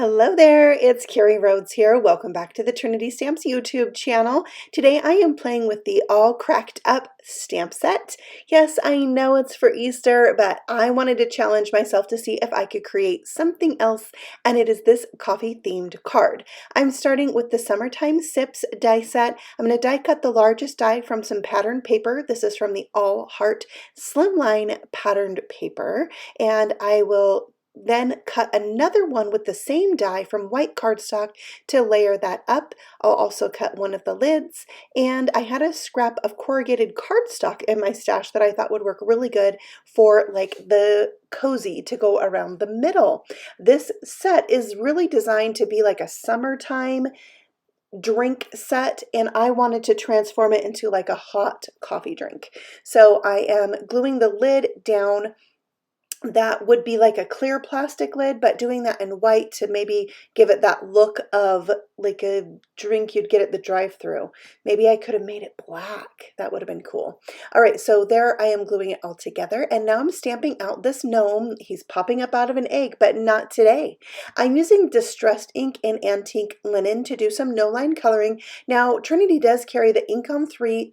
Hello there, it's Carrie Rhodes here. Welcome back to the Trinity Stamps YouTube channel. Today I am playing with the All Cracked Up stamp set. Yes, I know it's for Easter, but I wanted to challenge myself to see if I could create something else, and it is this coffee themed card. I'm starting with the Summertime Sips die set. I'm going to die cut the largest die from some patterned paper. This is from the All Heart Slimline patterned paper, and I will then cut another one with the same die from white cardstock to layer that up. I'll also cut one of the lids, and I had a scrap of corrugated cardstock in my stash that I thought would work really good for like the cozy to go around the middle. This set is really designed to be like a summertime drink set, and I wanted to transform it into like a hot coffee drink. So I am gluing the lid down. That would be like a clear plastic lid, but doing that in white to maybe give it that look of like a drink you'd get at the drive-thru. Maybe I could have made it black. That would have been cool. All right, so there I am gluing it all together, and now I'm stamping out this gnome. He's popping up out of an egg, but not today. I'm using distressed ink and antique linen to do some no-line coloring. Now, Trinity does carry the Ink on 3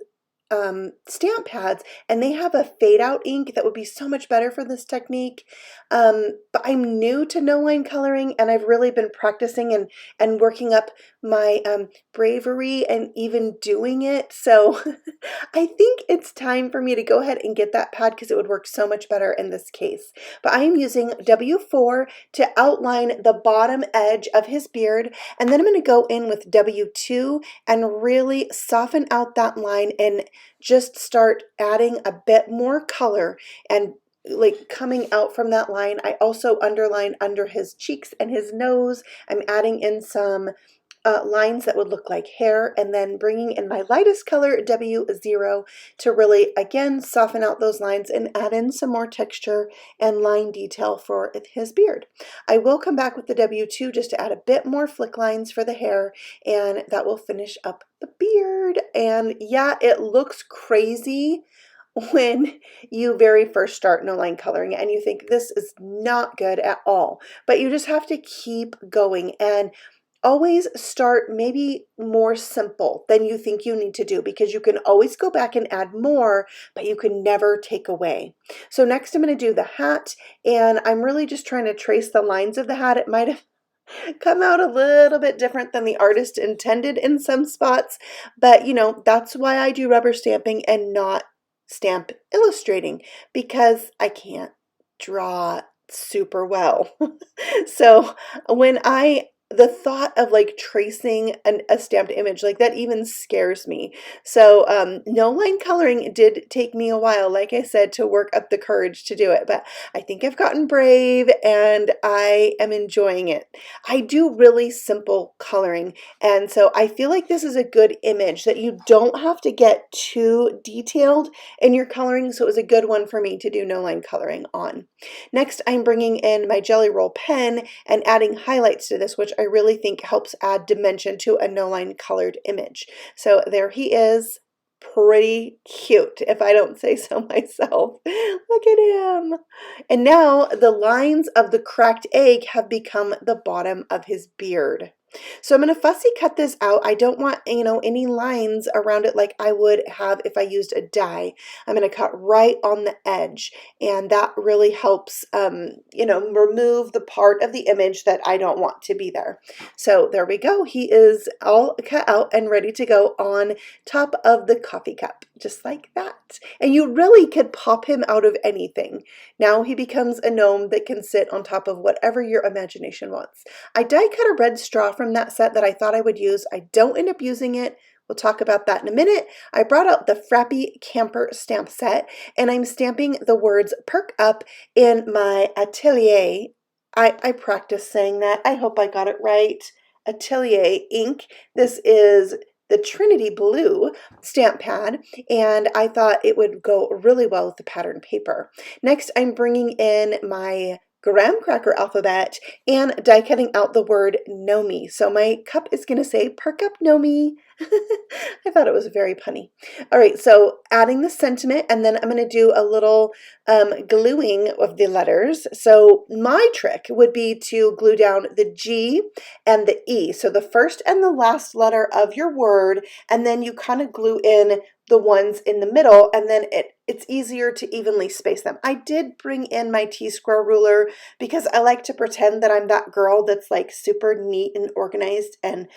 stamp pads, and they have a fade out ink that would be so much better for this technique, but I'm new to no line coloring, and I've really been practicing and working up my bravery and even doing it. So I think it's time for me to go ahead and get that pad because it would work so much better in this case. But I am using W4 to outline the bottom edge of his beard, and then I'm going to go in with W2 and really soften out that line and just start adding a bit more color and like coming out from that line. I also underline under his cheeks and his nose. I'm adding in some lines that would look like hair, and then bringing in my lightest color, W0, to really, again, soften out those lines and add in some more texture and line detail for his beard. I will come back with the W2 just to add a bit more flick lines for the hair, and that will finish up the beard. And yeah, it looks crazy when you very first start no line coloring and you think this is not good at all, but you just have to keep going and always start maybe more simple than you think you need to do, because you can always go back and add more, but you can never take away. So next I'm going to do the hat, and I'm really just trying to trace the lines of the hat. It might have come out a little bit different than the artist intended in some spots, but you know, that's why I do rubber stamping and not stamp illustrating, because I can't draw super well. So when the thought of like tracing a stamped image, like that even scares me. So no line coloring did take me a while, like I said, to work up the courage to do it, but I think I've gotten brave and I am enjoying it. I do really simple coloring, and so I feel like this is a good image that you don't have to get too detailed in your coloring, so it was a good one for me to do no line coloring on. Next, I'm bringing in my Jelly Roll pen and adding highlights to this, which I really think helps add dimension to a no-line colored image. So there he is, pretty cute, if I don't say so myself. Look at him. And now the lines of the cracked egg have become the bottom of his beard. So I'm going to fussy cut this out. I don't want, you know, any lines around it like I would have if I used a die. I'm going to cut right on the edge, and that really helps, you know, remove the part of the image that I don't want to be there. So there we go. He is all cut out and ready to go on top of the coffee cup, just like that. And you really could pop him out of anything. Now he becomes a gnome that can sit on top of whatever your imagination wants. I die cut a red straw from that set that I thought I would use. I don't end up using it. We'll talk about that in a minute. I brought out the Frappy Camper stamp set, and I'm stamping the words Perk up in my Atelier. I practiced saying that. I hope I got it right. Atelier ink. This is the Trinity Blue stamp pad, and I thought it would go really well with the pattern paper. Next, I'm bringing in my graham cracker alphabet, and die cutting out the word Gnomie. So my cup is going to say, "Perk up, Gnomie." I thought it was very punny. All right, so adding the sentiment, and then I'm going to do a little gluing of the letters. So my trick would be to glue down the G and the E. So the first and the last letter of your word, and then you kind of glue in the ones in the middle, and then it's easier to evenly space them. I did bring in my T-square ruler because I like to pretend that I'm that girl that's like super neat and organized, and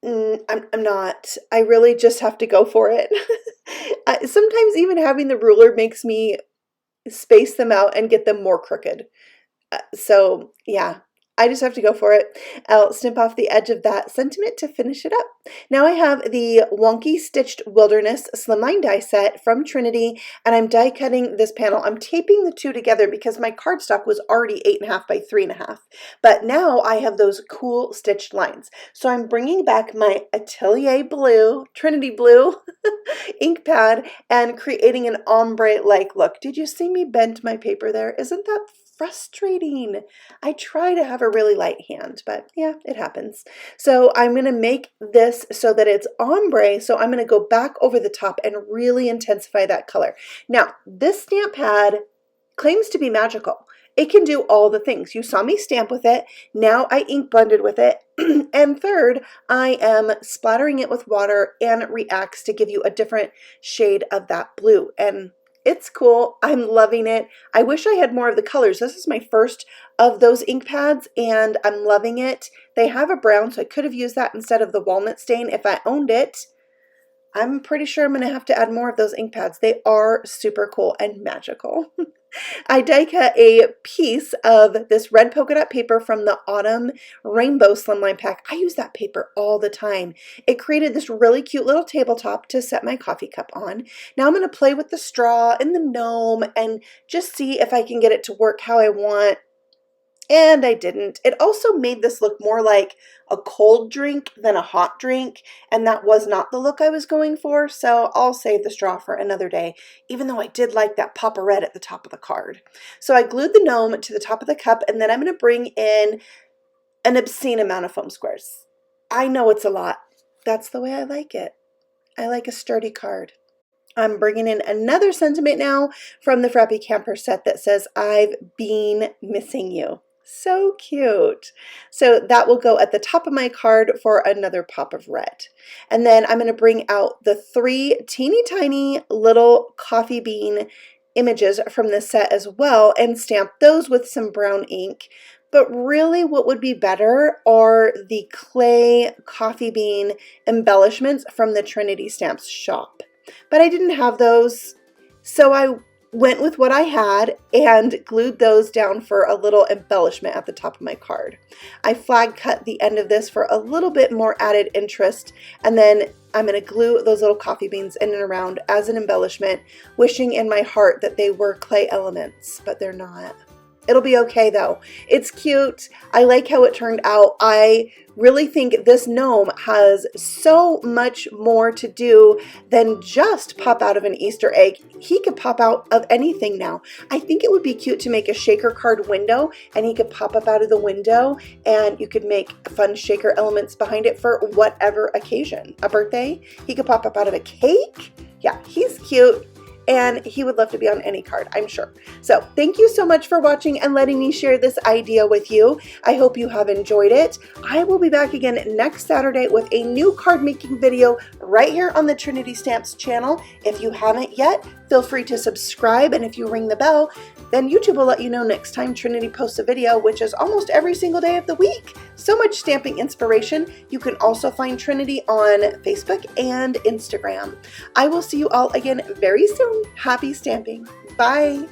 I'm not. I really just have to go for it. Sometimes even having the ruler makes me space them out and get them more crooked. So yeah, I just have to go for it. I'll snip off the edge of that sentiment to finish it up. Now I have the Wonky Stitched Wilderness Slimline die set from Trinity, and I'm die cutting this panel. I'm taping the two together because my cardstock was already 8.5 by 3.5, but now I have those cool stitched lines. So I'm bringing back my Atelier Blue, Trinity Blue ink pad and creating an ombre-like look. Did you see me bend my paper there? Isn't that frustrating? I try to have a really light hand, but yeah, it happens. So I'm going to make this so that it's ombre, so I'm going to go back over the top and really intensify that color. Now, this stamp pad claims to be magical. It can do all the things. You saw me stamp with it. Now I ink blended with it. And third, I am splattering it with water, and it reacts to give you a different shade of that blue. And it's cool. I'm loving it. I wish I had more of the colors. This is my first of those ink pads, and I'm loving it. They have a brown, so I could have used that instead of the walnut stain if I owned it. I'm pretty sure I'm going to have to add more of those ink pads. They are super cool and magical. I die cut a piece of this red polka dot paper from the Autumn Rainbow Slimline pack. I use that paper all the time. It created this really cute little tabletop to set my coffee cup on. Now I'm going to play with the straw and the gnome and just see if I can get it to work how I want. And I didn't. It also made this look more like a cold drink than a hot drink, and that was not the look I was going for, so I'll save the straw for another day, even though I did like that pop of red at the top of the card. So I glued the gnome to the top of the cup, and then I'm going to bring in an obscene amount of foam squares. I know it's a lot. That's the way I like it. I like a sturdy card. I'm bringing in another sentiment now from the Frappy Camper set that says, "I've been missing you." So cute. So that will go at the top of my card for another pop of red. And then I'm going to bring out the 3 teeny tiny little coffee bean images from this set as well and stamp those with some brown ink. But really what would be better are the clay coffee bean embellishments from the Trinity Stamps shop. But I didn't have those, so I went with what I had and glued those down for a little embellishment at the top of my card. I flag cut the end of this for a little bit more added interest, and then I'm going to glue those little coffee beans in and around as an embellishment, wishing in my heart that they were clay elements, but they're not. It'll be okay though. It's cute. I like how it turned out. I really think this gnome has so much more to do than just pop out of an Easter egg. He could pop out of anything now. I think it would be cute to make a shaker card window, and he could pop up out of the window, and you could make fun shaker elements behind it for whatever occasion. A birthday, he could pop up out of a cake. Yeah, he's cute. And he would love to be on any card, I'm sure. So thank you so much for watching and letting me share this idea with you. I hope you have enjoyed it. I will be back again next Saturday with a new card making video right here on the Trinity Stamps channel. If you haven't yet, feel free to subscribe, and if you ring the bell, then YouTube will let you know next time Trinity posts a video, which is almost every single day of the week. So much stamping inspiration. You can also find Trinity on Facebook and Instagram. I will see you all again very soon. Happy stamping. Bye.